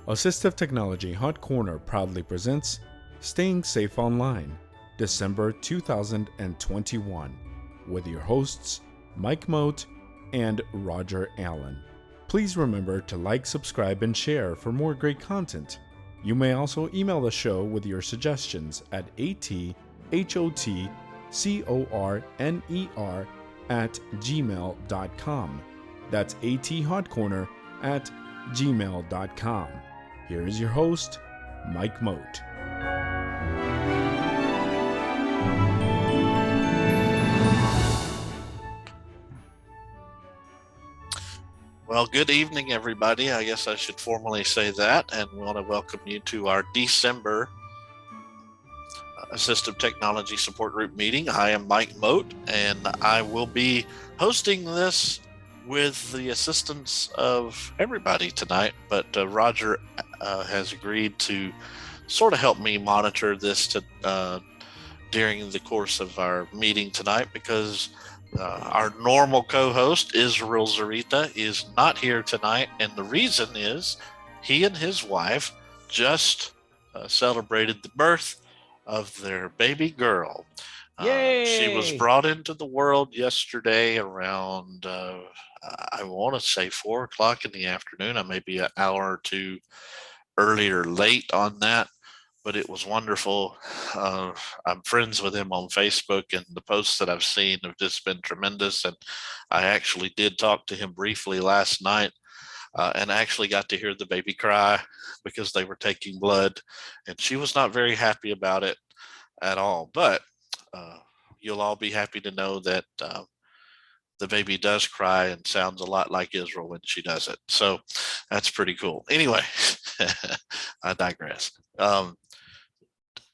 Assistive Technology Hot Corner proudly presents Staying Safe Online, December 2021, with your hosts Mike Moat and Roger Allen. Please remember to like, subscribe, and share for more great content. You may also email the show with your suggestions at athotcorner@gmail.com. That's athotcorner@gmail.com. Here is your host, Mike Moat. Well, good evening, everybody. I guess I should formally say that, and we want to welcome you to our December Assistive Technology Support Group meeting. I am Mike Moat, and I will be hosting this with the assistance of everybody tonight, but Roger has agreed to sort of help me monitor this during the course of our meeting tonight because our normal co-host, Israel Zarita, is not here tonight, and the reason is he and his wife just celebrated the birth of their baby girl. She was brought into the world yesterday around, I want to say 4 o'clock in the afternoon. I may be an hour or two early or late on that, but it was wonderful. I'm friends with him on Facebook, and the posts that I've seen have just been tremendous. And I actually did talk to him briefly last night and actually got to hear the baby cry because they were taking blood, and she was not very happy about it at all. But you'll all be happy to know that the baby does cry and sounds a lot like Israel when she does it. So that's pretty cool. Anyway, I digress.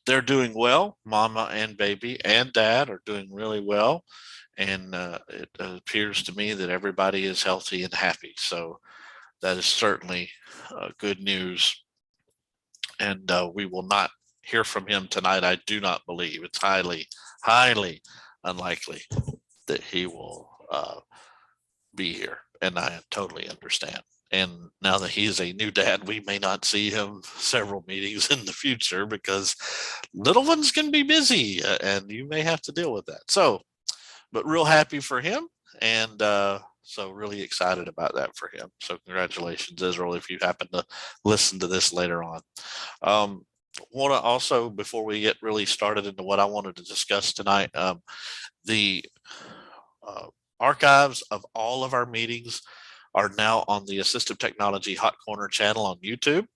They're doing well. Mama and baby and dad are doing really well. And it appears to me that everybody is healthy and happy. So that is certainly good news. And we will not hear from him tonight. I do not believe. It's highly, highly unlikely that he will be here. And I totally understand. And now that he is a new dad, we may not see him several meetings in the future because little ones can be busy and you may have to deal with that. So, but real happy for him. And so really excited about that for him. So congratulations, Israel, if you happen to listen to this later on. Want to also, before we get really started into what I wanted to discuss tonight, the archives of all of our meetings are now on the Assistive Technology Hot Corner channel on YouTube.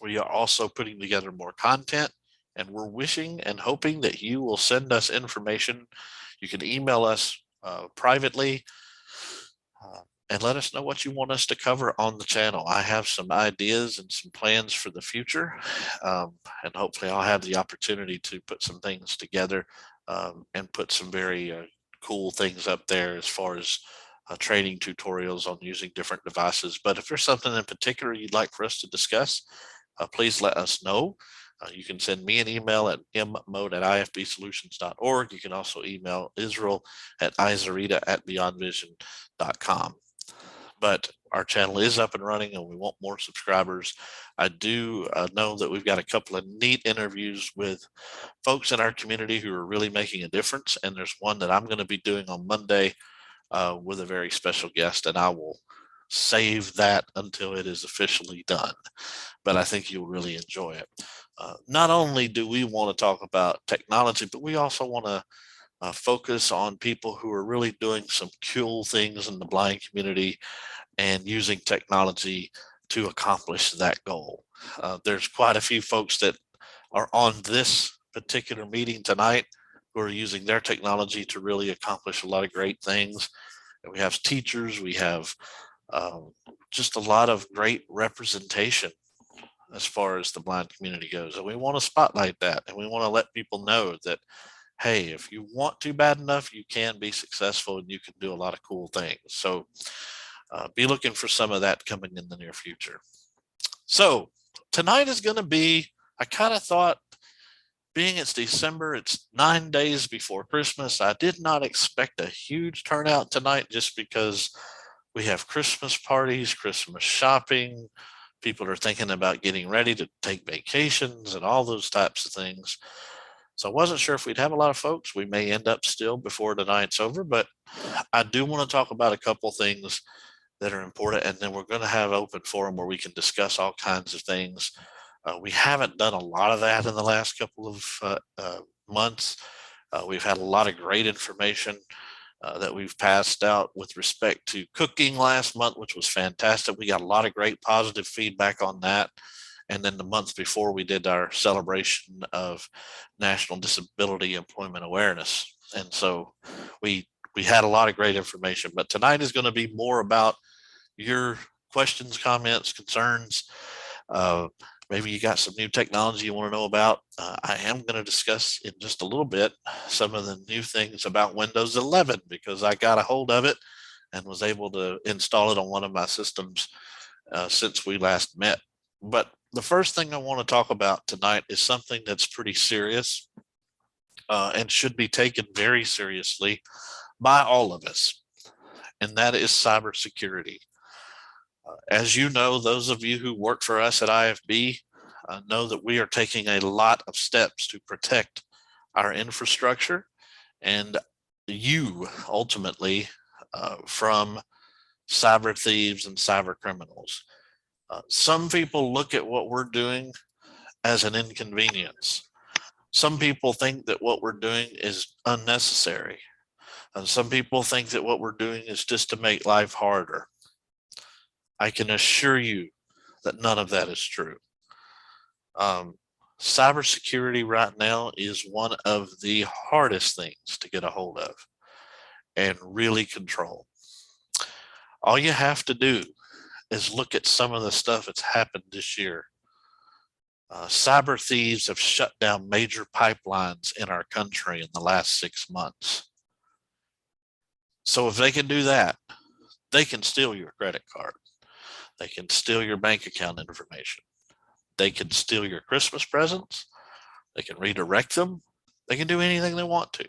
We are also putting together more content, and we're wishing and hoping that you will send us information. You can email us privately and let us know what you want us to cover on the channel. I have some ideas and some plans for the future, and hopefully I'll have the opportunity to put some things together and put some very cool things up there as far as training tutorials on using different devices. But if there's something in particular you'd like for us to discuss, please let us know. You can send me an email at mmode@ifbsolutions.org. You can also email Israel at izarita@beyondvision.com. But our channel is up and running and we want more subscribers. I do know that we've got a couple of neat interviews with folks in our community who are really making a difference. And there's one that I'm going to be doing on Monday with a very special guest, and I will save that until it is officially done. But I think you'll really enjoy it. Not only do we want to talk about technology, but we also want to focus on people who are really doing some cool things in the blind community and using technology to accomplish that goal. There's quite a few folks that are on this particular meeting tonight who are using their technology to really accomplish a lot of great things. And we have teachers, we have just a lot of great representation as far as the blind community goes. And we want to spotlight that, and we want to let people know that, hey, if you want to bad enough, you can be successful and you can do a lot of cool things. So be looking for some of that coming in the near future. So tonight is going to be, I kind of thought, being it's December, it's 9 days before Christmas. I did not expect a huge turnout tonight just because we have Christmas parties, Christmas shopping, people are thinking about getting ready to take vacations and all those types of things. So I wasn't sure if we'd have a lot of folks. We may end up still before tonight's over, but I do want to talk about a couple things that are important, and then we're going to have open forum where we can discuss all kinds of things. We haven't done a lot of that in the last couple of months. We've had a lot of great information that we've passed out with respect to cooking last month, which was fantastic. We got a lot of great positive feedback on that. And then the month before, we did our celebration of National Disability Employment Awareness. And so we had a lot of great information, but tonight is going to be more about your questions, comments, concerns. Maybe you got some new technology you want to know about. I am going to discuss in just a little bit some of the new things about Windows 11 because I got a hold of it and was able to install it on one of my systems since we last met. But the first thing I want to talk about tonight is something that's pretty serious and should be taken very seriously by all of us, and that is cybersecurity. As you know, those of you who work for us at IFB know that we are taking a lot of steps to protect our infrastructure and you ultimately from cyber thieves and cyber criminals. Some people look at what we're doing as an inconvenience. Some people think that what we're doing is unnecessary. And some people think that what we're doing is just to make life harder. I can assure you that none of that is true. Cybersecurity right now is one of the hardest things to get a hold of and really control. All you have to do is look at some of the stuff that's happened this year. Cyber thieves have shut down major pipelines in our country in the last 6 months. So if they can do that, they can steal your credit card. They can steal your bank account information. They can steal your Christmas presents. They can redirect them. They can do anything they want to.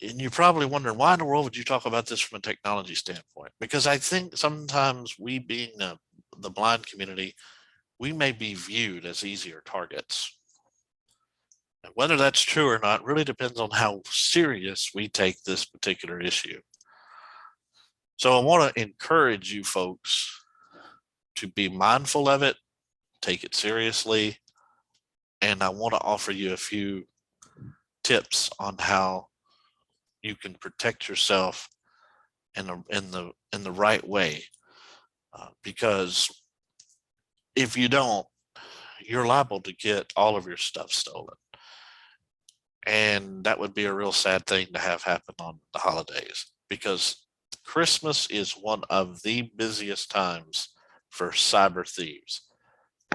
And you're probably wondering, why in the world would you talk about this from a technology standpoint? Because I think sometimes we, being the blind community, we may be viewed as easier targets. And whether that's true or not really depends on how serious we take this particular issue. So I want to encourage you folks to be mindful of it, take it seriously, and I want to offer you a few tips on how you can protect yourself in the right way. Because if you don't, you're liable to get all of your stuff stolen. And that would be a real sad thing to have happen on the holidays, because Christmas is one of the busiest times for cyber thieves.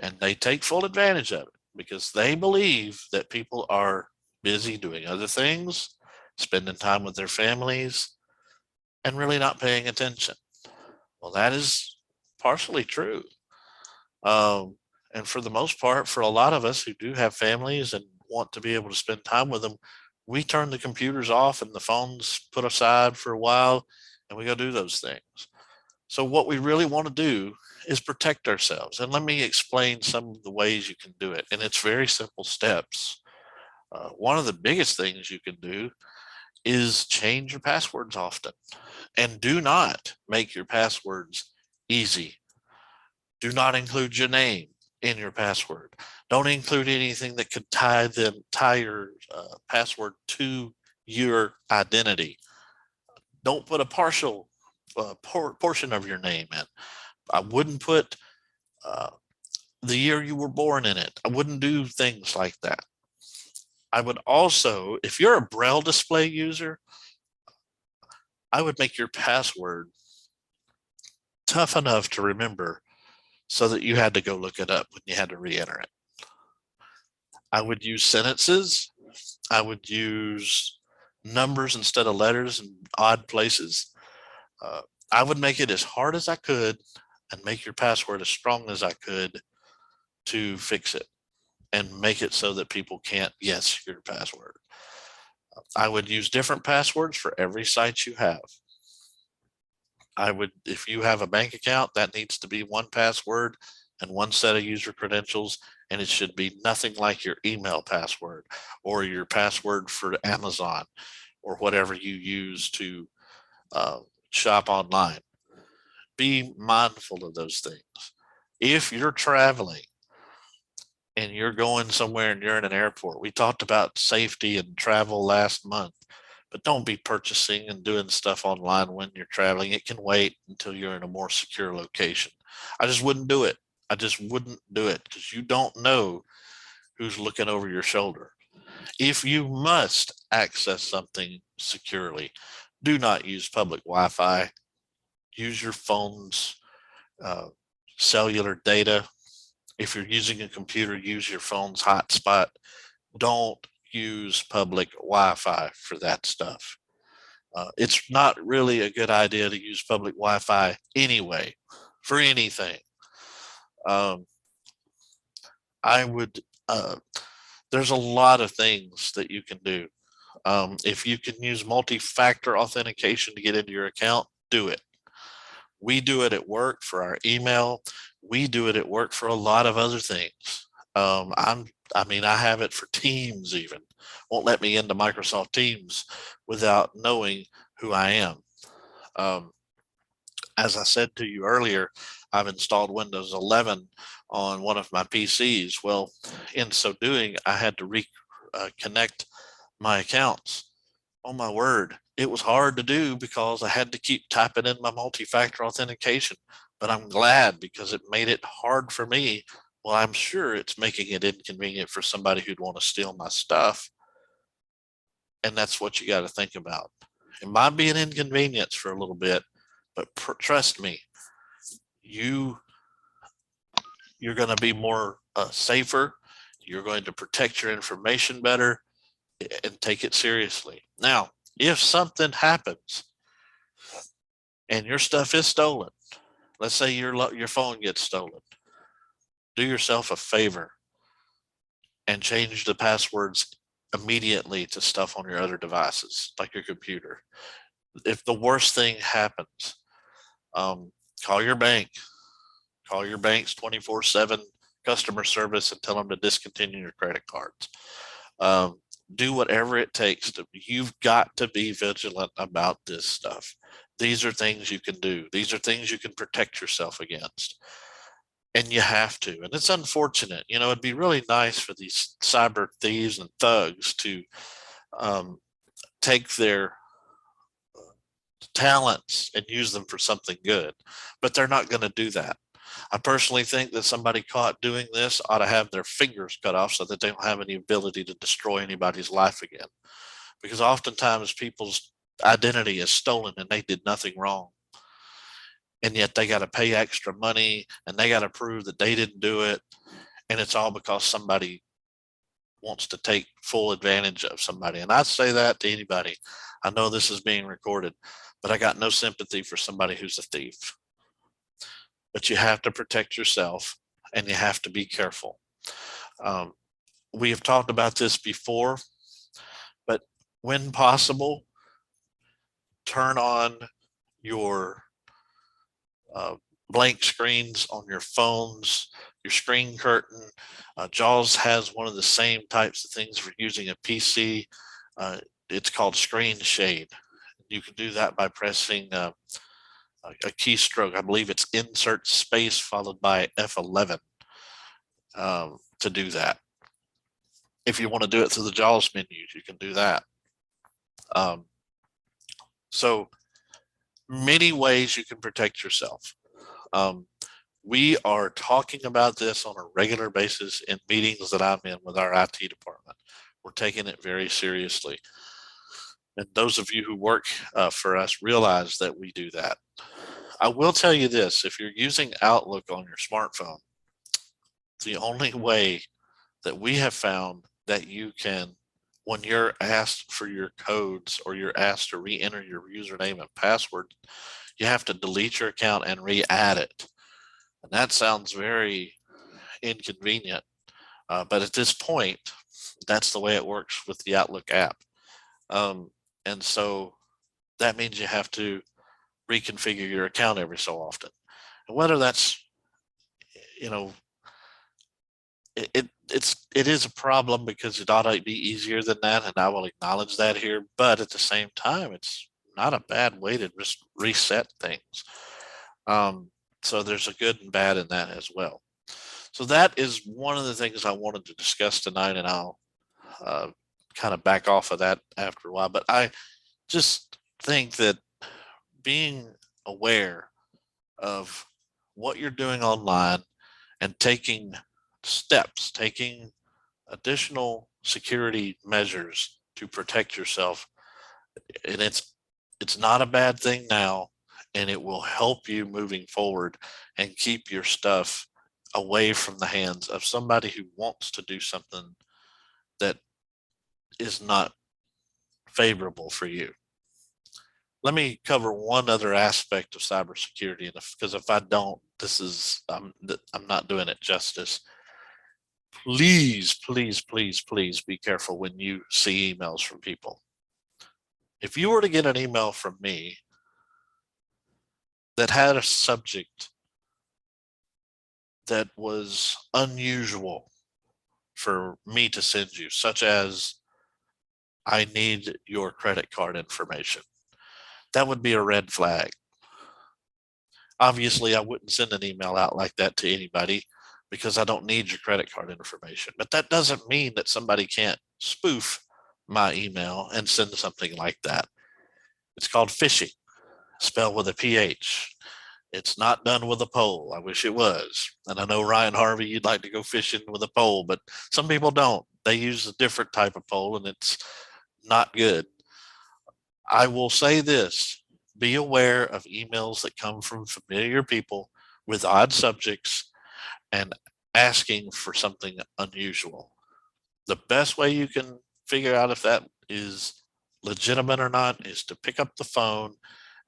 And they take full advantage of it because they believe that people are busy doing other things, spending time with their families, and really not paying attention. Well, that is partially true. And for the most part, for a lot of us who do have families and want to be able to spend time with them, we turn the computers off and the phones put aside for a while, and we go do those things. So what we really want to do is protect ourselves. And let me explain some of the ways you can do it. And it's very simple steps. One of the biggest things you can do is change your passwords often, and do not make your passwords easy. Do not include your name in your password. Don't include anything that could tie your password to your identity. Don't put a partial portion of your name in. I wouldn't put the year you were born in it. I wouldn't do things like that. I would also, if you're a Braille display user, I would make your password tough enough to remember so that you had to go look it up when you had to re-enter it. I would use sentences. I would use numbers instead of letters in odd places. I would make it as hard as I could and make your password as strong as I could to fix it and make it so that people can't guess your password. I would use different passwords for every site you have. I would, if you have a bank account, that needs to be one password and one set of user credentials, and it should be nothing like your email password or your password for Amazon or whatever you use to uh, shop online. Be mindful of those things. If you're traveling and you're going somewhere and you're in an airport, we talked about safety and travel last month, but don't be purchasing and doing stuff online when you're traveling. It can wait until you're in a more secure location. I just wouldn't do it. I just wouldn't do it because you don't know who's looking over your shoulder. If you must access something securely, do not use public Wi Fi. Use your phone's uh, cellular data. If you're using a computer, use your phone's hotspot. Don't use public Wi Fi for that stuff. It's not really a good idea to use public Wi Fi anyway for anything. Um, I would, there's a lot of things that you can do. If you can use multi factor authentication to get into your account, do it. We do it at work for our email. We do it at work for a lot of other things. I mean, I have it for Teams even. Won't let me into Microsoft Teams without knowing who I am. Um, as I said to you earlier, I've installed Windows 11 on one of my PCs. Well, in so doing, I had to reconnect my accounts. Oh my word, it was hard to do because I had to keep typing in my multi-factor authentication. But I'm glad because it made it hard for me. Well, I'm sure it's making it inconvenient for somebody who'd want to steal my stuff. And that's what you got to think about. It might be an inconvenience for a little bit, but trust me, you you're going to be more safer. You're going to protect your information better and take it seriously. Now, if something happens and your stuff is stolen, let's say your phone gets stolen, do yourself a favor and change the passwords immediately to stuff on your other devices, like your computer. If the worst thing happens, um, call your bank, call your bank's 24/7 customer service and tell them to discontinue your credit cards. Um, do whatever it takes to, you've got to be vigilant about this stuff. These are things you can do. These are things you can protect yourself against. And you have to. And it's unfortunate. You know, it'd be really nice for these cyber thieves and thugs to um, take their talents and use them for something good, but they're not going to do that. I personally think that somebody caught doing this ought to have their fingers cut off so that they don't have any ability to destroy anybody's life again. Because oftentimes people's identity is stolen and they did nothing wrong. And yet they got to pay extra money and they got to prove that they didn't do it. And it's all because somebody wants to take full advantage of somebody. And I say that to anybody. I know this is being recorded, but I got no sympathy for somebody who's a thief. But you have to protect yourself and you have to be careful. Um, we have talked about this before, but when possible, turn on your uh, blank screens on your phones, your screen curtain. JAWS has one of the same types of things for using a PC. It's called screen shade. You can do that by pressing a keystroke. I believe it's insert space followed by F11 to do that. If you want to do it through the JAWS menus, you can do that. Um, so many ways you can protect yourself. Um, we are talking about this on a regular basis in meetings that I'm in with our IT department. We're taking it very seriously. And those of you who work for us realize that we do that. I will tell you this, if you're using Outlook on your smartphone, the only way that we have found that you can, when you're asked for your codes or you're asked to re-enter your username and password, you have to delete your account and re-add it. And that sounds very inconvenient. But at this point, that's the way it works with the Outlook app. Um, and so that means you have to reconfigure your account every so often. And whether that's, you know, it is a problem because it ought to be easier than that, and I will acknowledge that here. But at the same time, it's not a bad way to just reset things. Um, so there's a good and bad in that as well. So that is one of the things I wanted to discuss tonight, and I'll uh, kind of back off of that after a while. But I just think that being aware of what you're doing online and taking steps, taking additional security measures to protect yourself, and it's not a bad thing now, and it will help you moving forward and keep your stuff away from the hands of somebody who wants to do something that is not favorable for you. Let me cover one other aspect of cybersecurity, and because if I don't, this is I'm not doing it justice. Please, please, please, please be careful when you see emails from people. If you were to get an email from me that had a subject that was unusual for me to send you, such as I need your credit card information, that would be a red flag. Obviously, I wouldn't send an email out like that to anybody because I don't need your credit card information. But that doesn't mean that somebody can't spoof my email and send something like that. It's called phishing, spelled with a PH. It's not done with a pole. I wish it was. And I know, Ryan Harvey, you'd like to go fishing with a pole, but some people don't. They use a different type of pole, and it's not good. I will say this: be aware of emails that come from familiar people with odd subjects and asking for something unusual. The best way you can figure out if that is legitimate or not is to pick up the phone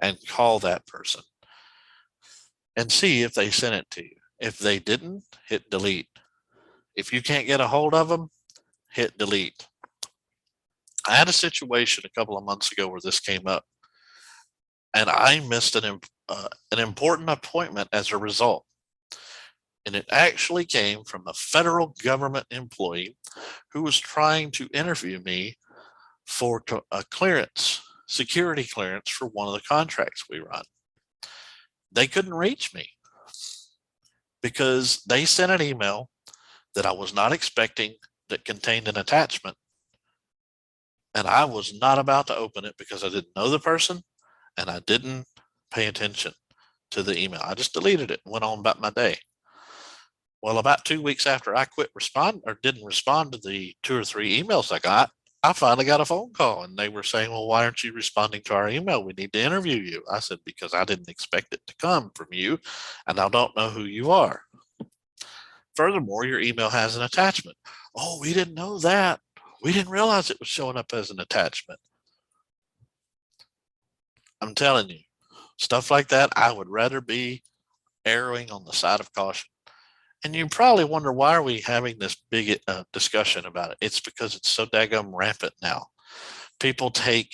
and call that person and see if they sent it to you. If they didn't, hit delete. If you can't get a hold of them, hit delete. I had a situation a couple of months ago where this came up, and I missed an important appointment as a result. And it actually came from a federal government employee who was trying to interview me for a clearance, security clearance for one of the contracts we run. They couldn't reach me because they sent an email that I was not expecting that contained an attachment. And I was not about to open it because I didn't know the person and I didn't pay attention to the email. I just deleted it and went on about my day. Well, about 2 weeks after I quit respond or didn't respond to the 2 or 3 emails I got, I finally got a phone call and they were saying, well, why aren't you responding to our email? We need to interview you. I said, because I didn't expect it to come from you and I don't know who you are. Furthermore, your email has an attachment. Oh, we didn't know that. We didn't realize it was showing up as an attachment. I'm telling you, stuff like that, I would rather be erring on the side of caution. And you probably wonder, why are we having this big discussion about it? It's because it's so daggum rampant now. People go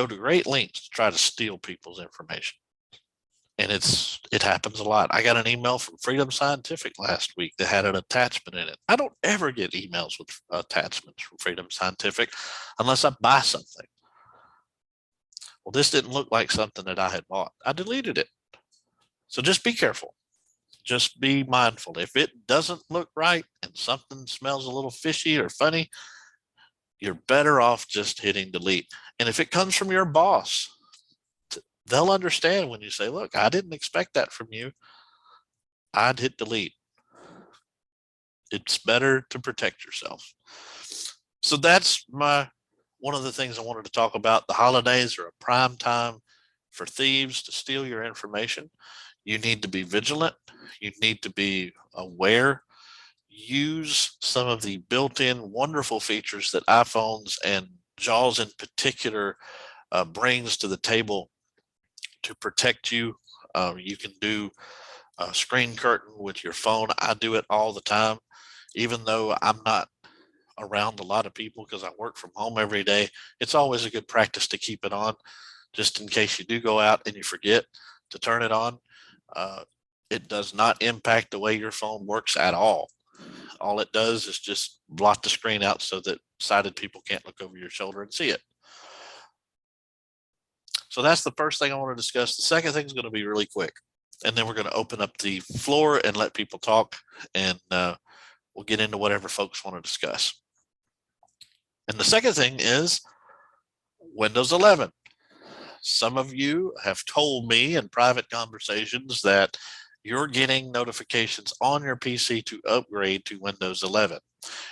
to great lengths to try to steal people's information. And it happens a lot. I got an email from Freedom Scientific last week that had an attachment in it. I don't ever get emails with attachments from Freedom Scientific unless I buy something. Well, this didn't look like something that I had bought. I deleted it. So just be careful. Just be mindful. If it doesn't look right and something smells a little fishy or funny, you're better off just hitting delete. And if it comes from your boss, they'll understand when you say, look, I didn't expect that from you. I'd hit delete. It's better to protect yourself. So that's one of the things I wanted to talk about. The holidays are a prime time for thieves to steal your information. You need to be vigilant. You need to be aware. Use some of the built-in wonderful features that iPhones and JAWS in particular brings to the table to protect you. You can do a screen curtain with your phone. I do it all the time, even though I'm not around a lot of people because I work from home every day. It's always a good practice to keep it on just in case you do go out and you forget to turn it on. It does not impact the way your phone works at all. All it does is just blot the screen out so that sighted people can't look over your shoulder and see it. So that's the first thing I want to discuss. The second thing is going to be really quick, and then we're going to open up the floor and let people talk, and we'll get into whatever folks want to discuss. And the second thing is Windows 11. Some of you have told me in private conversations that you're getting notifications on your PC to upgrade to Windows 11.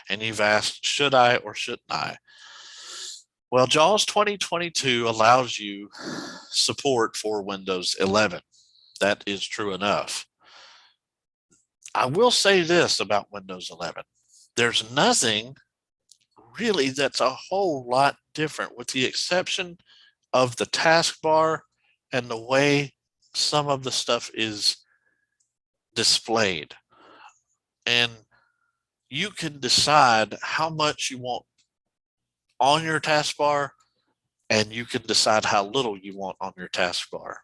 And you've asked, should I or shouldn't I? Well, JAWS 2022 allows you support for Windows 11. That is true enough. I will say this about Windows 11. There's nothing really that's a whole lot different, with the exception of the taskbar and the way some of the stuff is displayed. And you can decide how much you want on your taskbar, and you can decide how little you want on your taskbar.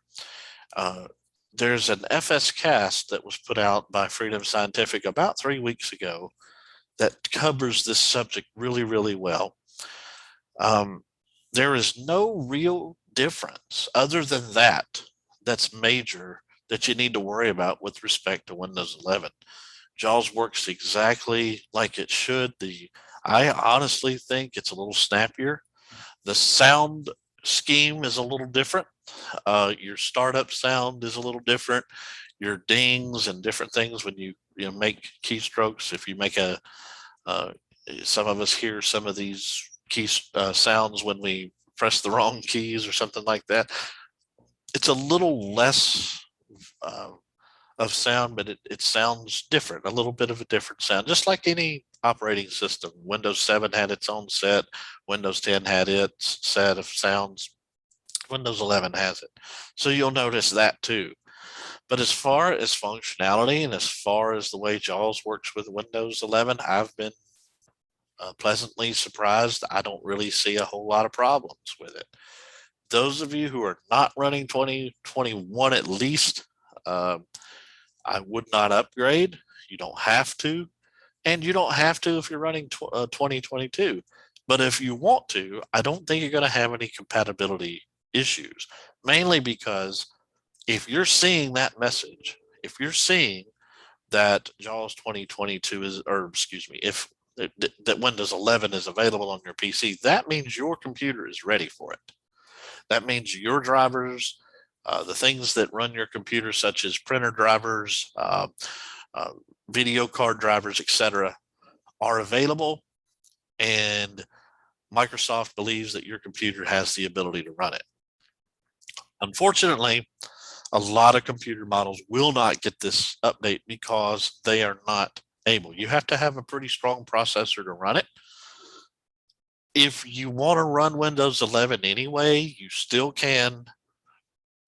There's an FS cast that was put out by Freedom Scientific about 3 weeks ago that covers this subject really, really well. There is no real difference other than that's major that you need to worry about with respect to Windows 11. JAWS works exactly like it should. I honestly think it's a little snappier. The sound scheme is a little different. Your startup sound is a little different. Your dings and different things when you make keystrokes. If you make some of us hear some of these key sounds when we press the wrong keys or something like that. It's a little less of sound, but it sounds different, a little bit of a different sound, just like any operating system. Windows 7 had its own set. Windows 10 had its set of sounds. Windows 11 has it. So you'll notice that too. But as far as functionality and as far as the way JAWS works with Windows 11, I've been pleasantly surprised. I don't really see a whole lot of problems with it. Those of you who are not running 2021 at least, I would not upgrade. You don't have to. And you don't have to if you're running 2022. But if you want to, I don't think you're going to have any compatibility issues, mainly because if you're seeing that message, if you're seeing that JAWS 2022 is, or excuse me, if that Windows 11 is available on your PC, that means your computer is ready for it. That means your drivers, the things that run your computer, such as printer drivers, video card drivers, etc., are available, and Microsoft believes that your computer has the ability to run it. Unfortunately, a lot of computer models will not get this update because they are not able. You have to have a pretty strong processor to run it. If you want to run Windows 11 anyway, you still can,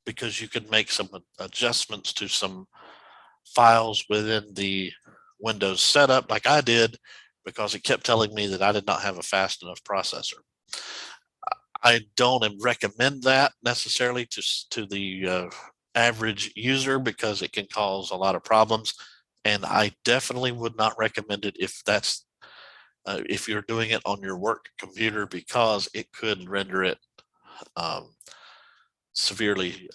because you can make some adjustments to some files within the Windows setup, like I did, because it kept telling me that I did not have a fast enough processor. I don't recommend that necessarily to the average user, because it can cause a lot of problems. And I definitely would not recommend it if you're doing it on your work computer, because it could render it severely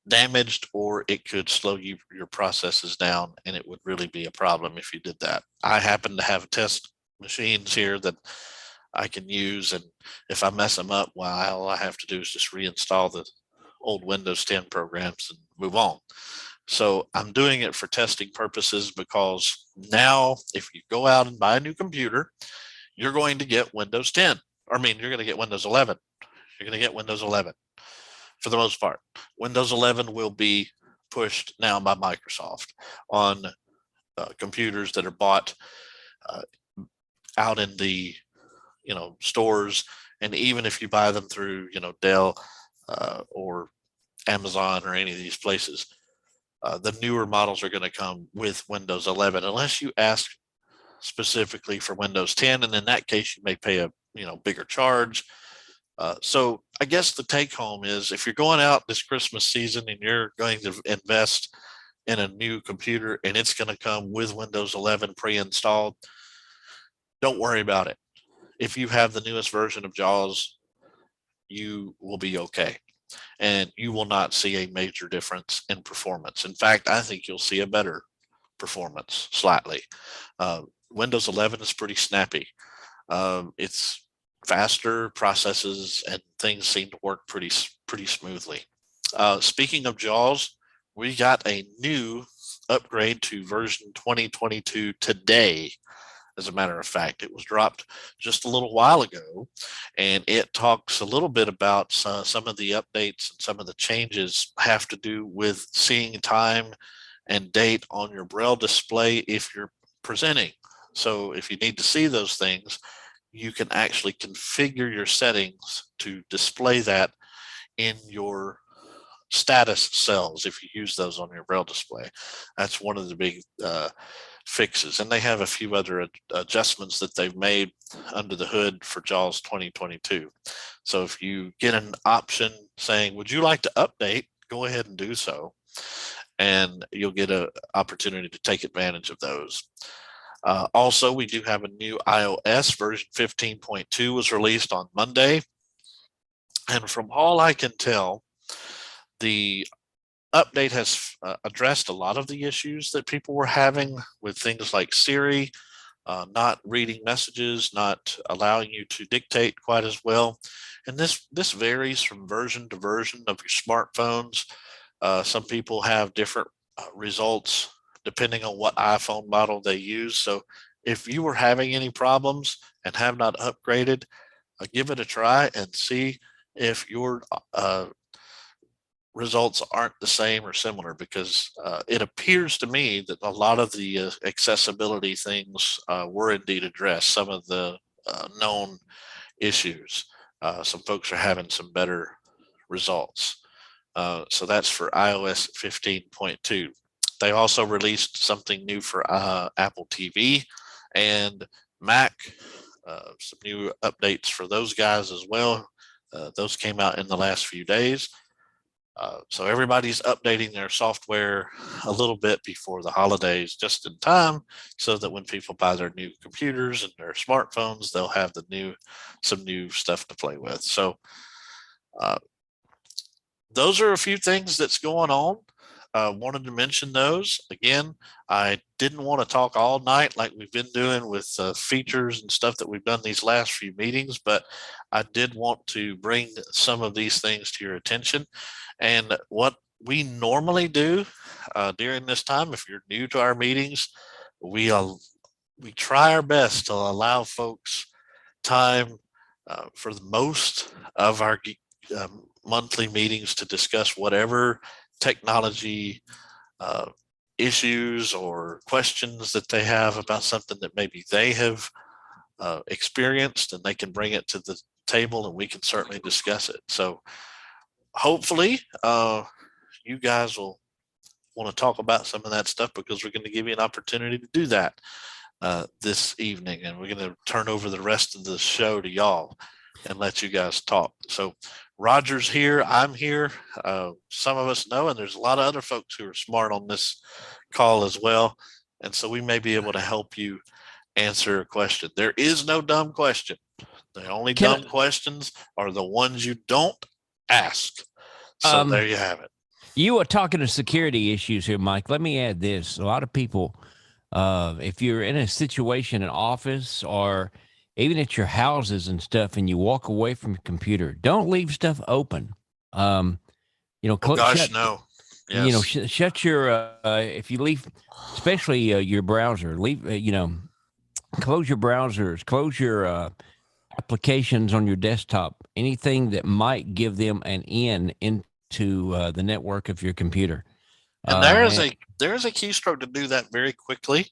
damaged, or it could slow your processes down, and it would really be a problem if you did that. I happen to have test machines here that I can use, and if I mess them up, well, all I have to do is just reinstall the old Windows 10 programs and move on. So I'm doing it for testing purposes, because now if you go out and buy a new computer, you're going to get Windows 10. You're going to get Windows 11. You're going to get Windows 11 for the most part. Windows 11 will be pushed now by Microsoft on computers that are bought out in the stores, and even if you buy them through Dell or Amazon or any of these places, the newer models are going to come with Windows 11, unless you ask specifically for Windows 10, and in that case you may pay a bigger charge. So I guess the take home is if you're going out this Christmas season and you're going to invest in a new computer and it's going to come with Windows 11 pre-installed, don't worry about it. If you have the newest version of JAWS, you will be okay. And you will not see a major difference in performance. In fact, I think you'll see a better performance slightly. Windows 11 is pretty snappy. It's faster, processes and things seem to work pretty smoothly. Speaking of JAWS, we got a new upgrade to version 2022 today. As a matter of fact, it was dropped just a little while ago, and it talks a little bit about some of the updates and some of the changes have to do with seeing time and date on your Braille display if you're presenting. So if you need to see those things, you can actually configure your settings to display that in your status cells if you use those on your Braille display. That's one of the big fixes. And they have a few other adjustments that they've made under the hood for JAWS 2022. So if you get an option saying, would you like to update? Go ahead and do so. And you'll get an opportunity to take advantage of those. Also, we do have a new iOS version 15.2 was released on Monday. And from all I can tell, the update has addressed a lot of the issues that people were having with things like Siri, not reading messages, not allowing you to dictate quite as well. And this varies from version to version of your smartphones. Some people have different results depending on what iPhone model they use. So if you were having any problems and have not upgraded, give it a try and see if your results aren't the same or similar, because it appears to me that a lot of the accessibility things were indeed addressed, some of the known issues. Some folks are having some better results. So that's for iOS 15.2. They also released something new for Apple TV and Mac, some new updates for those guys as well. Those came out in the last few days. So everybody's updating their software a little bit before the holidays, just in time, so that when people buy their new computers and their smartphones, they'll have some new stuff to play with. So those are a few things that's going on. Wanted to mention those again. I didn't want to talk all night like we've been doing with features and stuff that we've done these last few meetings, but I did want to bring some of these things to your attention. And what we normally do during this time, if you're new to our meetings, we try our best to allow folks time for the most of our monthly meetings to discuss whatever technology issues or questions that they have about something that maybe they have experienced, and they can bring it to the table and we can certainly discuss it. So hopefully you guys will want to talk about some of that stuff, because we're going to give you an opportunity to do that this evening, and we're going to turn over the rest of the show to y'all and let you guys talk. So Roger's here, I'm here. Some of us know, and there's a lot of other folks who are smart on this call as well. And so we may be able to help you answer a question. There is no dumb question. The only dumb questions are the ones you don't ask. So there you have it. You are talking to security issues here, Mike. Let me add this. A lot of people, if you're in a situation, an office, or even at your houses and stuff, and you walk away from your computer, don't leave stuff open. No. Yes. Shut your, if you leave, especially your browser, leave, close your browsers, close your applications on your desktop, anything that might give them an in into the network of your computer. And there is a keystroke to do that very quickly.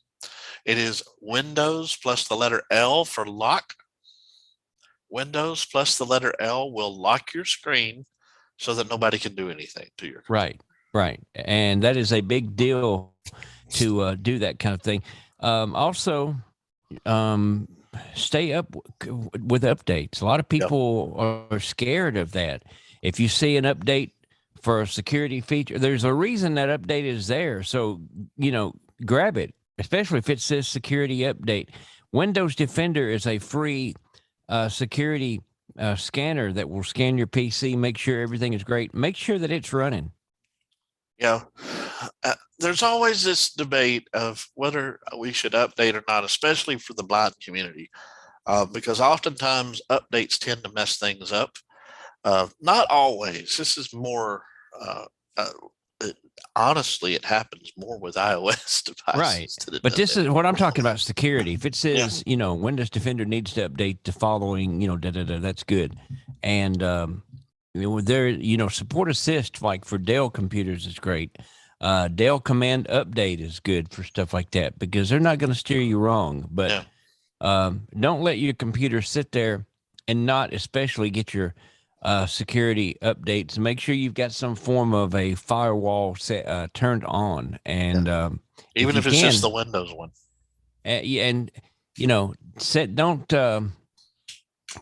It is Windows plus the letter L for lock. Windows plus the letter L will lock your screen so that nobody can do anything to your computer. Right. And that is a big deal to do that kind of thing. Also, stay up with updates. A lot of Yep. people are scared of that. If you see an update for a security feature, there's a reason that update is there. So, grab it, especially if it says security update. Windows Defender is a free security scanner that will scan your PC, make sure everything is great, make sure that it's running. Yeah. There's always this debate of whether we should update or not, especially for the blind community, because oftentimes updates tend to mess things up. Not always. This is more, uh, uh, honestly, it happens more with iOS Right. devices. Than it But does this is what I'm talking about, security. If it Yeah. says, Windows Defender needs to update the following, that's good. And support assist, like for Dell computers, is great. Dell Command Update is good for stuff like that because they're not going to steer you wrong. But Yeah. don't let your computer sit there and not especially get your security updates. Make sure you've got some form of a firewall set turned on. And Even you if it's just the can, Windows one. and set don't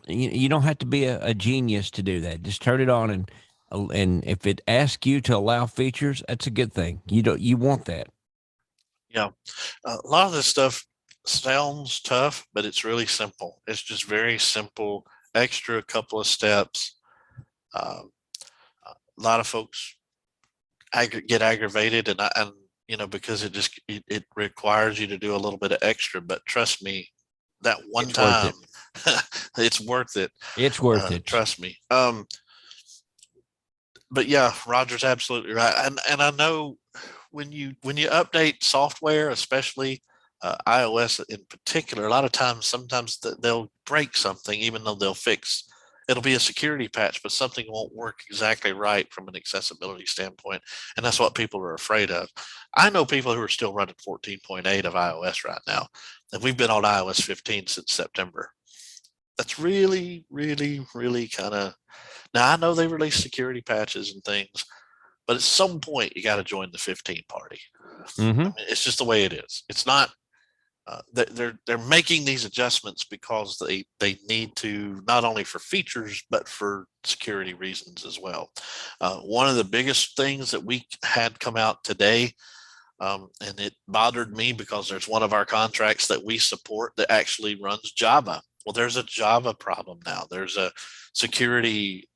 you don't have to be a genius to do that. Just turn it on, and if it asks you to allow features, that's a good thing. You want that. Yeah. A lot of this stuff sounds tough, but it's really simple. It's just very simple, extra couple of steps. Um, a lot of folks get aggravated, and because it requires you to do a little bit of extra. But trust me, that one It's worth time, it. it's worth it. It's worth it. Trust me. But yeah, Roger's absolutely right, and I know when you update software, especially iOS in particular, a lot of times, sometimes they'll break something, even though they'll fix. It'll be a security patch, but something won't work exactly right from an accessibility standpoint, and that's what people are afraid of. I know people who are still running 14.8 of iOS right now, and we've been on iOS 15 since September. That's really, really, really kind of. Now I know they release security patches and things, but at some point you got to join the 15 party. Mm-hmm. I mean, it's just the way it is. It's not. They're making these adjustments because they need to, not only for features but for security reasons as well. One of the biggest things that we had come out today, and it bothered me because there's one of our contracts that we support that actually runs Java. Well, there's a Java problem now. There's a security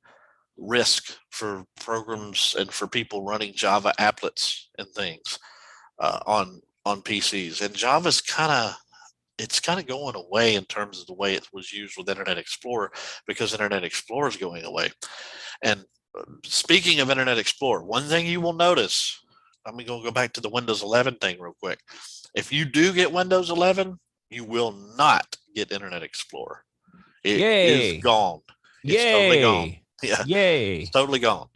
risk for programs and for people running Java applets and things on PCs. And Java's it's kind of going away in terms of the way it was used with Internet Explorer, because Internet Explorer is going away. And speaking of Internet Explorer, one thing you will notice, I'm going to go back to the Windows 11 thing real quick. If you do get Windows 11, you will not get Internet Explorer. It is gone. It's totally gone. Yeah. Yay. It's totally gone.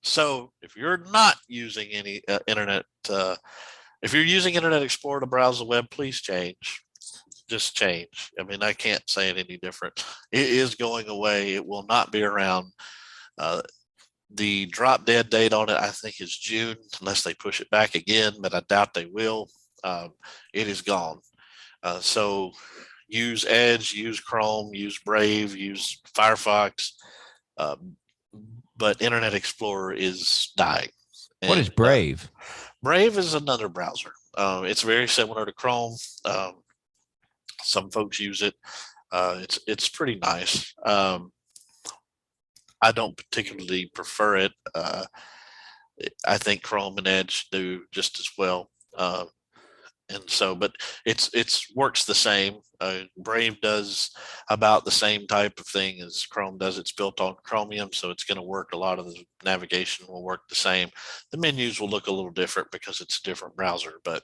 So if you're not using any internet, if you're using Internet Explorer to browse the web, please change. Just change. I mean, I can't say it any different. It is going away. It will not be around. The drop dead date on it, I think, is June, unless they push it back again, but I doubt they will. It is gone. So use Edge, use Chrome, use Brave, use Firefox, but Internet Explorer is dying. What is Brave? Brave is another browser. It's very similar to Chrome. Some folks use it. It's pretty nice. I don't particularly prefer it. I think Chrome and Edge do just as well. And so, but it's works the same. Brave does about the same type of thing as Chrome does. It's built on Chromium, so it's going to work. A lot of the navigation will work the same. The menus will look a little different because it's a different browser, but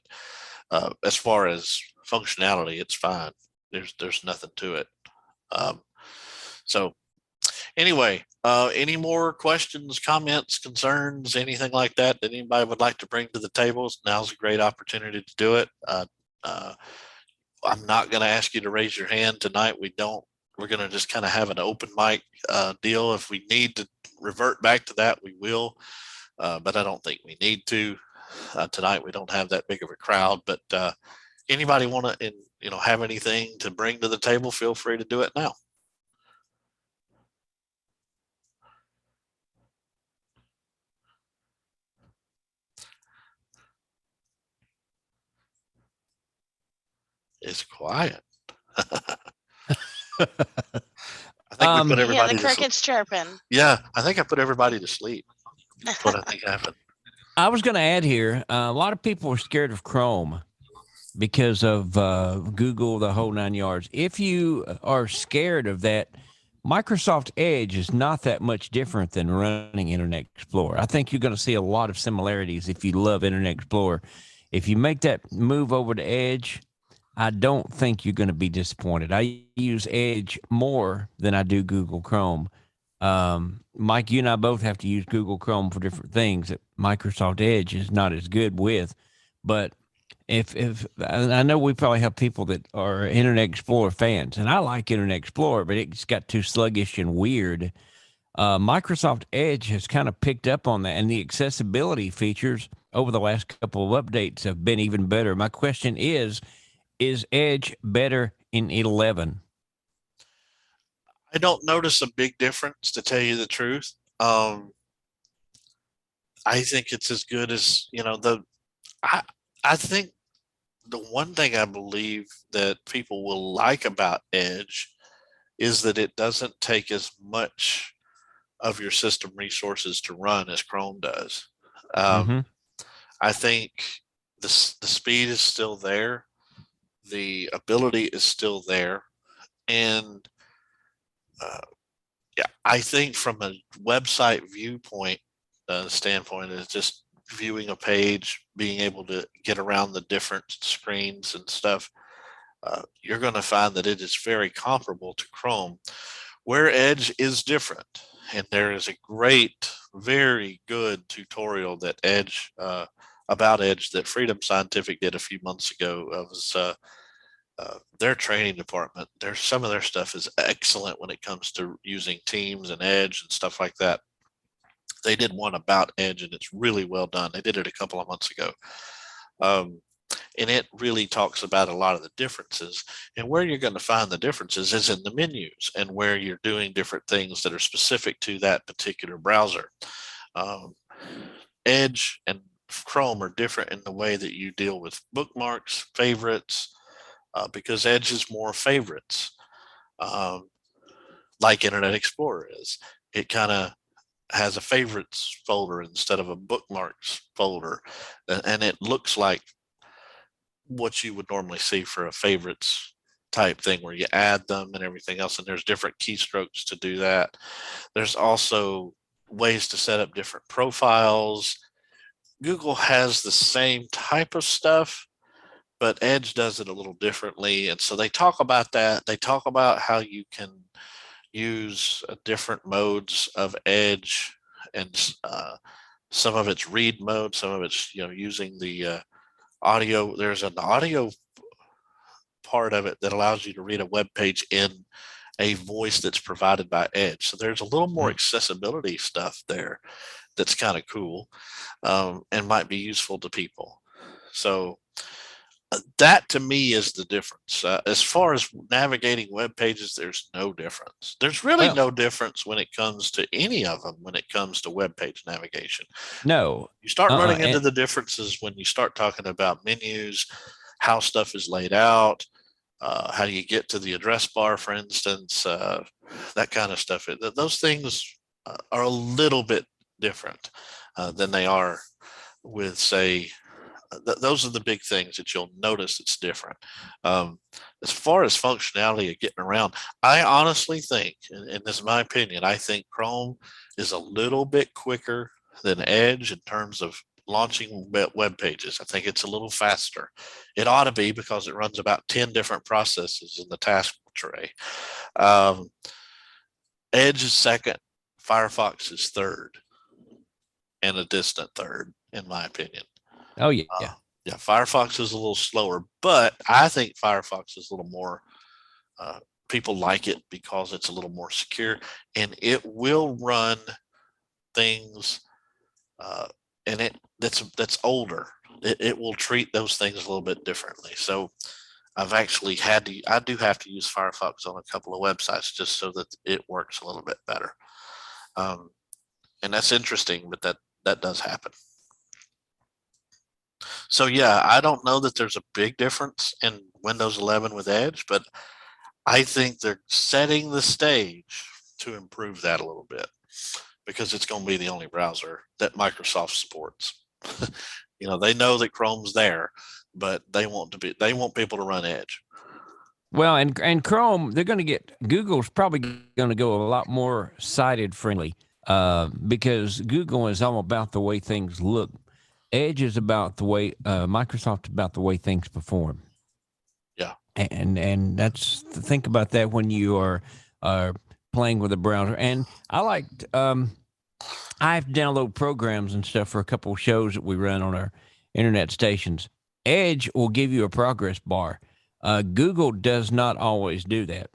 as far as functionality, it's fine. There's nothing to it. So anyway, any more questions, comments, concerns, anything like that anybody would like to bring to the table? Now's a great opportunity to do it. I'm not going to ask you to raise your hand tonight. We're going to just kind of have an open mic deal. If we need to revert back to that, we will. But I don't think we need to. Tonight we don't have that big of a crowd. But anybody want to, have anything to bring to the table, feel free to do it now. It's quiet. I think we put You hear the everybody to sleep. crickets chirping. Yeah, I think I put everybody to sleep. That's what I think happened. I was going to add here, a lot of people are scared of Chrome because of Google, the whole 9 yards. If you are scared of that, Microsoft Edge is not that much different than running Internet Explorer. I think you're going to see a lot of similarities if you love Internet Explorer. If you make that move over to Edge, I don't think you're going to be disappointed. I use Edge more than I do Google Chrome. Mike, you and I both have to use Google Chrome for different things that Microsoft Edge is not as good with. But if I know we probably have people that are Internet Explorer fans, and I like Internet Explorer, but it's got too sluggish and weird. Microsoft Edge has kind of picked up on that, and the accessibility features over the last couple of updates have been even better. My question is Edge better in 11? I don't notice a big difference, to tell you the truth. I think it's as good as I think the one thing I believe that people will like about Edge is that it doesn't take as much of your system resources to run as Chrome does. I think the speed is still there, the ability is still there, and yeah, I think from a website viewpoint standpoint, is just viewing a page, being able to get around the different screens and stuff. You're going to find that it is very comparable to Chrome, where Edge is different. And there is a great, very good tutorial that about Edge that Freedom Scientific did a few months ago. It was their training department. Some of their stuff is excellent when it comes to using Teams and Edge and stuff like that. They did one about Edge, and it's really well done. They did it a couple of months ago. And it really talks about a lot of the differences. And where you're going to find the differences is in the menus and where you're doing different things that are specific to that particular browser. Edge and Chrome are different in the way that you deal with bookmarks, favorites, because Edge is more favorites, like Internet Explorer is. It kind of has a favorites folder instead of a bookmarks folder, and it looks like what you would normally see for a favorites type thing where you add them and everything else, and there's different keystrokes to do that. There's also ways to set up different profiles. Google has the same type of stuff, but Edge does it a little differently. And so they talk about that. They talk about how you can use different modes of Edge, and some of it's read mode, some of it's using the audio. There's an audio part of it that allows you to read a web page in a voice that's provided by Edge. So there's a little more accessibility stuff there that's kind of cool, and might be useful to people. So that to me is the difference. As far as navigating web pages, there's no difference. There's really no difference when it comes to any of them, when it comes to web page navigation. No. You start running into the differences when you start talking about menus, how stuff is laid out, how do you get to the address bar, for instance, that kind of stuff. Those things are a little bit different than they are with, say, those are the big things that you'll notice it's different. As far as functionality of getting around, I honestly think, and this is my opinion, I think Chrome is a little bit quicker than Edge in terms of launching web pages. I think it's a little faster. It ought to be, because it runs about 10 different processes in the task tray. Edge is second, Firefox is third, and a distant third, in my opinion. Oh, yeah. Yeah, Firefox is a little slower, but I think Firefox is a little more, people like it because it's a little more secure, and it will run things, and that's older. It will treat those things a little bit differently. So I've actually I do have to use Firefox on a couple of websites just so that it works a little bit better. And that's interesting, but that does happen. So yeah, I don't know that there's a big difference in Windows 11 with Edge, but I think they're setting the stage to improve that a little bit because it's going to be the only browser that Microsoft supports. They know that Chrome's there, but they want people to run Edge. Well, and Chrome, Google's probably going to go a lot more sighted friendly because Google is all about the way things look. Edge is about the way Microsoft about the way things perform. Yeah, and think about that when you are playing with a browser. And I've downloaded programs and stuff for a couple of shows that we run on our internet stations. Edge will give you a progress bar. Google does not always do that.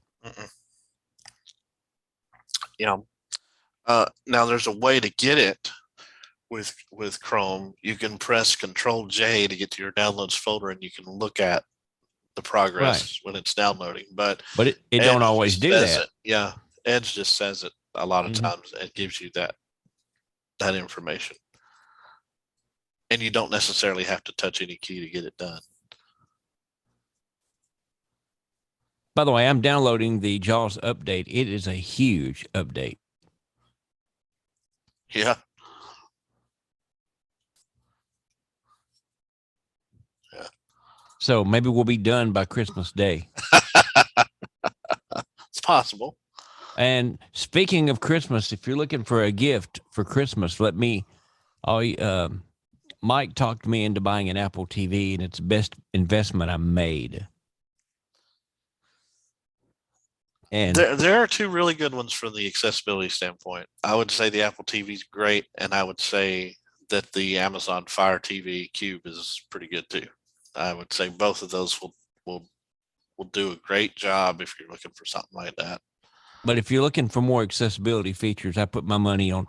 Yeah. Now there's a way to get it with Chrome. You can press Control J to get to your downloads folder, and you can look at the progress when it's downloading. But it don't always do that. Yeah, Edge just says it a lot of times and gives you that information, and you don't necessarily have to touch any key to get it done. By the way, I'm downloading the JAWS update. It is a huge update. Yeah. So maybe we'll be done by Christmas Day. It's possible. And speaking of Christmas, if you're looking for a gift for Christmas, Mike talked me into buying an Apple TV, and it's the best investment I made. And there are two really good ones from the accessibility standpoint. I would say the Apple TV is great, and I would say that the Amazon Fire TV Cube is pretty good too. I would say both of those will do a great job if you're looking for something like that. But if you're looking for more accessibility features, I put my money on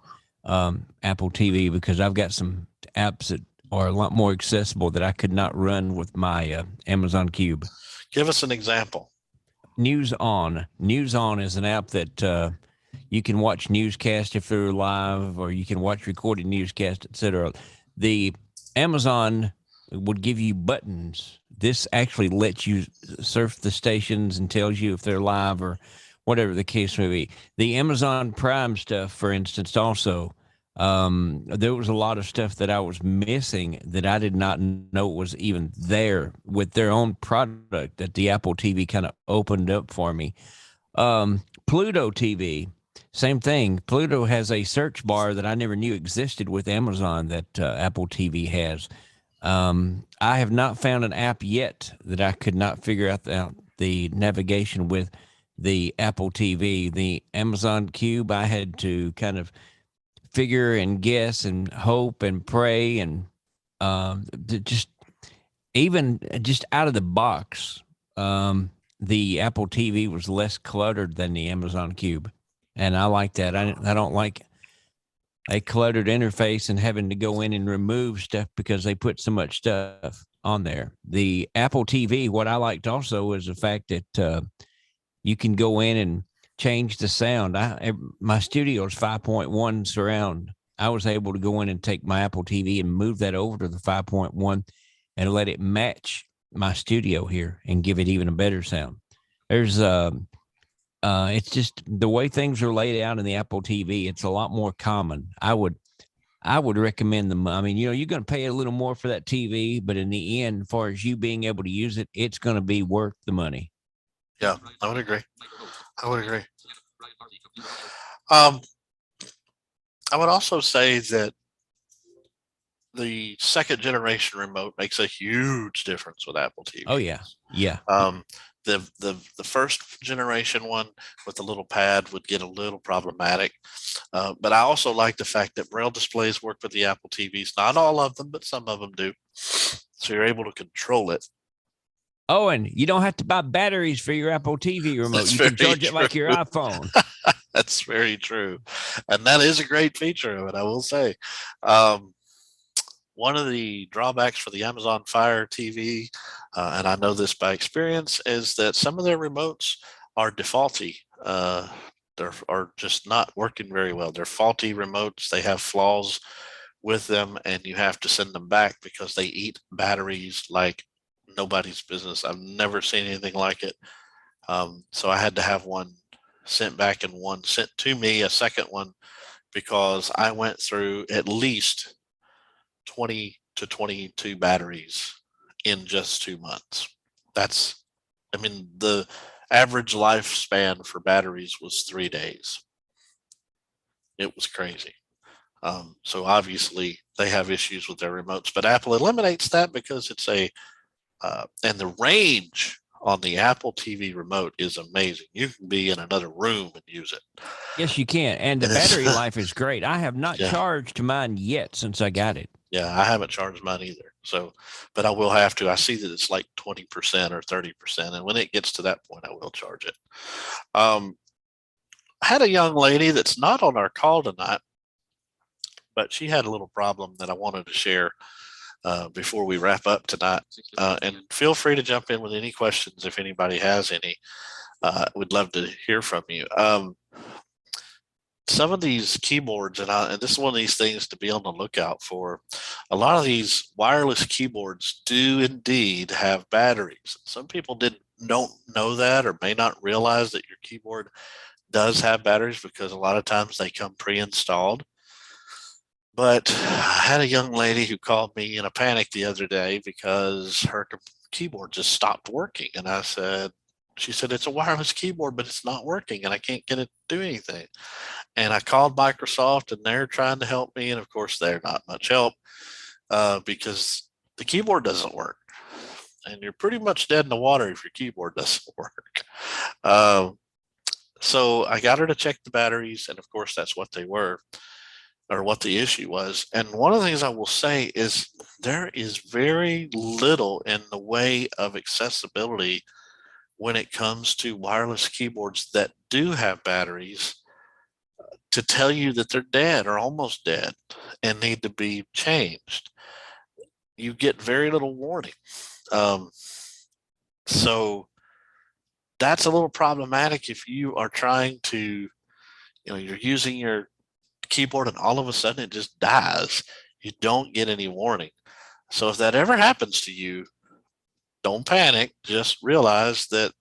Apple TV because I've got some apps that are a lot more accessible that I could not run with my Amazon Cube. Give us an example. News On. News On is an app that you can watch newscasts if they're live, or you can watch recorded newscasts, etc. The Amazon would give you buttons. This actually lets you surf the stations and tells you if they're live or whatever the case may be. The Amazon Prime stuff, for instance, also, there was a lot of stuff that I was missing that I did not know was even there with their own product that the Apple TV kind of opened up for me. Pluto TV, same thing. Pluto has a search bar that I never knew existed with Amazon that Apple TV has. I have not found an app yet that I could not figure out the navigation with the Apple TV. The Amazon Cube, I had to kind of figure and guess and hope and pray and just out of the box. The Apple TV was less cluttered than the Amazon Cube, and I like that. I don't like a cluttered interface and having to go in and remove stuff because they put so much stuff on there. The Apple TV, what I liked also is the fact that you can go in and change the sound. My studio is 5.1 surround. I was able to go in and take my Apple TV and move that over to the 5.1 and let it match my studio here and give it even a better sound. There's it's just the way things are laid out in the Apple TV. It's a lot more common. I would recommend them. I mean, you're going to pay a little more for that TV, but in the end, as far as you being able to use it, it's going to be worth the money. Yeah, I would agree. I would also say that the second generation remote makes a huge difference with Apple TV. Oh yeah. The first generation one with the little pad would get a little problematic, but I also like the fact that Braille displays work with the Apple TVs. Not all of them, but some of them do. So you're able to control it. Oh, and you don't have to buy batteries for your Apple TV remote. That's you can charge it like your iPhone. That's very true. And that is a great feature of it, I will say. One of the drawbacks for the Amazon Fire TV and I know this by experience, is that some of their remotes are defaulty. They are just not working very well. They're faulty remotes. They have flaws with them, and you have to send them back because they eat batteries like nobody's business. I've never seen anything like it. So I had to have one sent back and one sent to me, a second one, because I went through at least 20 to 22 batteries in just 2 months. That's, I mean, the average lifespan for batteries was 3 days. It was crazy. So obviously they have issues with their remotes, but Apple eliminates that because it's and the range on the Apple TV remote is amazing. You can be in another room and use it. Yes, you can. And the battery life is great. I have not charged mine yet since I got it. Yeah, I haven't charged mine either. So, but I will have to. I see that it's like 20% or 30%. And when it gets to that point, I will charge it. I had a young lady that's not on our call tonight, but she had a little problem that I wanted to share before we wrap up tonight. And feel free to jump in with any questions if anybody has any. We'd love to hear from you. Some of these keyboards, and this is one of these things to be on the lookout for. A lot of these wireless keyboards do indeed have batteries. Some people don't know that or may not realize that your keyboard does have batteries because a lot of times they come pre-installed. But I had a young lady who called me in a panic the other day because her keyboard just stopped working. And she said, it's a wireless keyboard, but it's not working and I can't get it to do anything. And I called Microsoft and they're trying to help me. And of course, they're not much help because the keyboard doesn't work. And you're pretty much dead in the water if your keyboard doesn't work. So I got her to check the batteries. And of course, that's what they were, or what the issue was. And one of the things I will say is there is very little in the way of accessibility when it comes to wireless keyboards that do have batteries to tell you that they're dead or almost dead and need to be changed. You get very little warning. So that's a little problematic if you are trying to, you're using your keyboard and all of a sudden it just dies. You don't get any warning. So if that ever happens to you, don't panic. Just realize that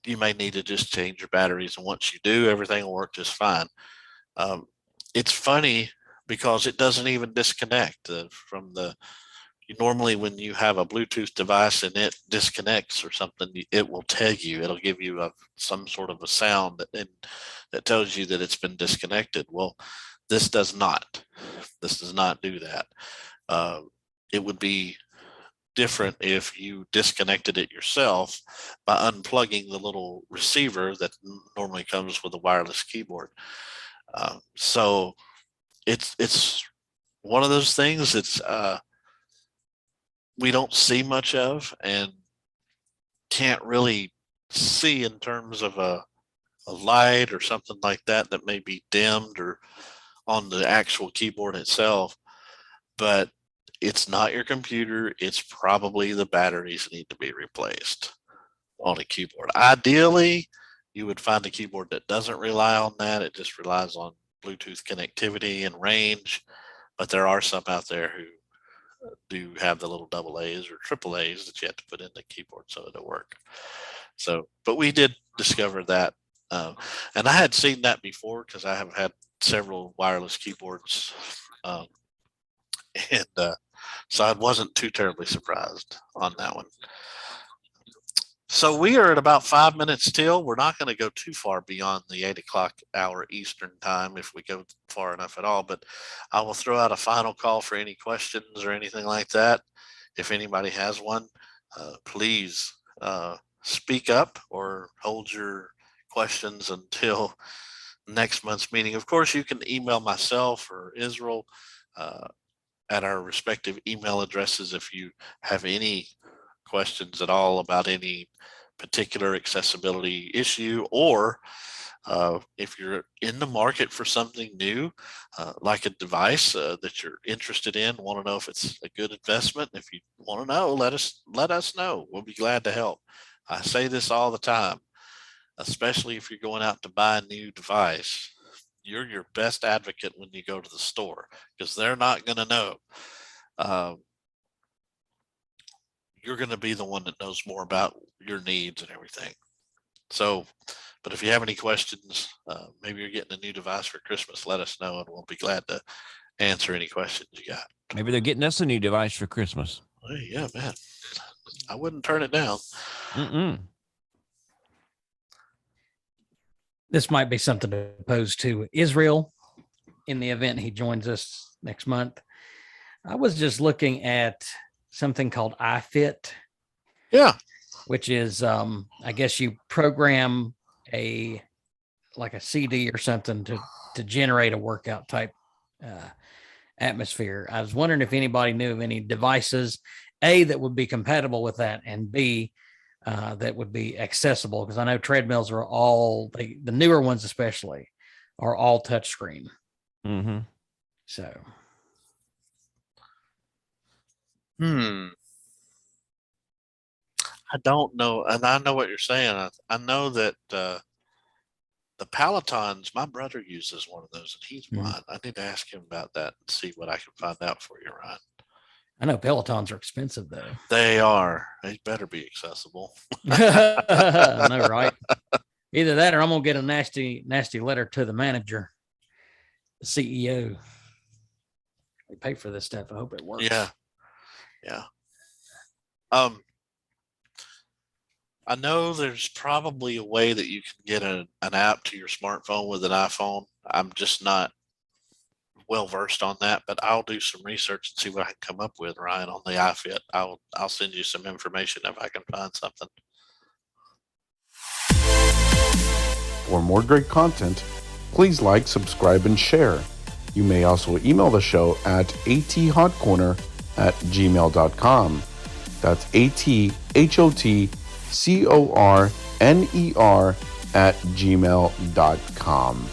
you may need to just change your batteries. And once you do, everything will work just fine. It's funny because it doesn't even disconnect from normally when you have a Bluetooth device and it disconnects or something, it will tell you, it'll give you some sort of a sound that tells you that it's been disconnected. Well, this does not do that. It would be different if you disconnected it yourself by unplugging the little receiver that normally comes with a wireless keyboard. So it's one of those things that's we don't see much of and can't really see in terms of a light or something like that may be dimmed or on the actual keyboard itself. But it's not your computer. It's probably the batteries need to be replaced on a keyboard. Ideally, you would find a keyboard that doesn't rely on that. It just relies on Bluetooth connectivity and range. But there are some out there who do have the little AA's or AAA's that you have to put in the keyboard so it'll work. So, but we did discover that. And I had seen that before because I have had several wireless keyboards. So I wasn't too terribly surprised on that one. So we are at about 5 minutes till. We're not going to go too far beyond the 8 o'clock hour Eastern time if we go far enough at all, but I will throw out a final call for any questions or anything like that. If anybody has one, please speak up or hold your questions until next month's meeting. Of course, you can email myself or Israel at our respective email addresses if you have any questions at all about any particular accessibility issue, or If you're in the market for something new, like a device that you're interested in, want to know if it's a good investment, if you want to know, let us know. We'll be glad to help. I say this all the time, especially if you're going out to buy a new device. You're your best advocate when you go to the store, because they're not going to know. You're going to be the one that knows more about your needs and everything. So, but if you have any questions, maybe you're getting a new device for Christmas, let us know and we'll be glad to answer any questions you got. Maybe they're getting us a new device for Christmas. Hey, yeah, man. I wouldn't turn it down. This might be something to pose to Israel in the event he joins us next month. I was just looking at something called Ifit. Yeah. Which is, I guess you program like a CD or something to generate a workout type atmosphere. I was wondering if anybody knew of any devices, A, that would be compatible with that, and B, that would be accessible, because I know treadmills are all, the newer ones especially, are all touchscreen. Mm-hmm. So. I don't know, and I know what you're saying. I know that the Pelotons, my brother uses one of those, and he's blind. I need to ask him about that and see what I can find out for you, Ryan. I know Pelotons are expensive, though. They are. They better be accessible. I know, right? Either that or I'm going to get a nasty letter to the manager, the CEO. They pay for this stuff. I hope it works. Yeah. I know there's probably a way that you can get an app to your smartphone with an iPhone. I'm just not well versed on that, but I'll do some research and see what I can come up with, Ryan, on the iFit. I'll send you some information if I can find something. For more great content, please like, subscribe, and share. You may also email the show at athotcorner@gmail.com. That's ATHOTCORNER@gmail.com.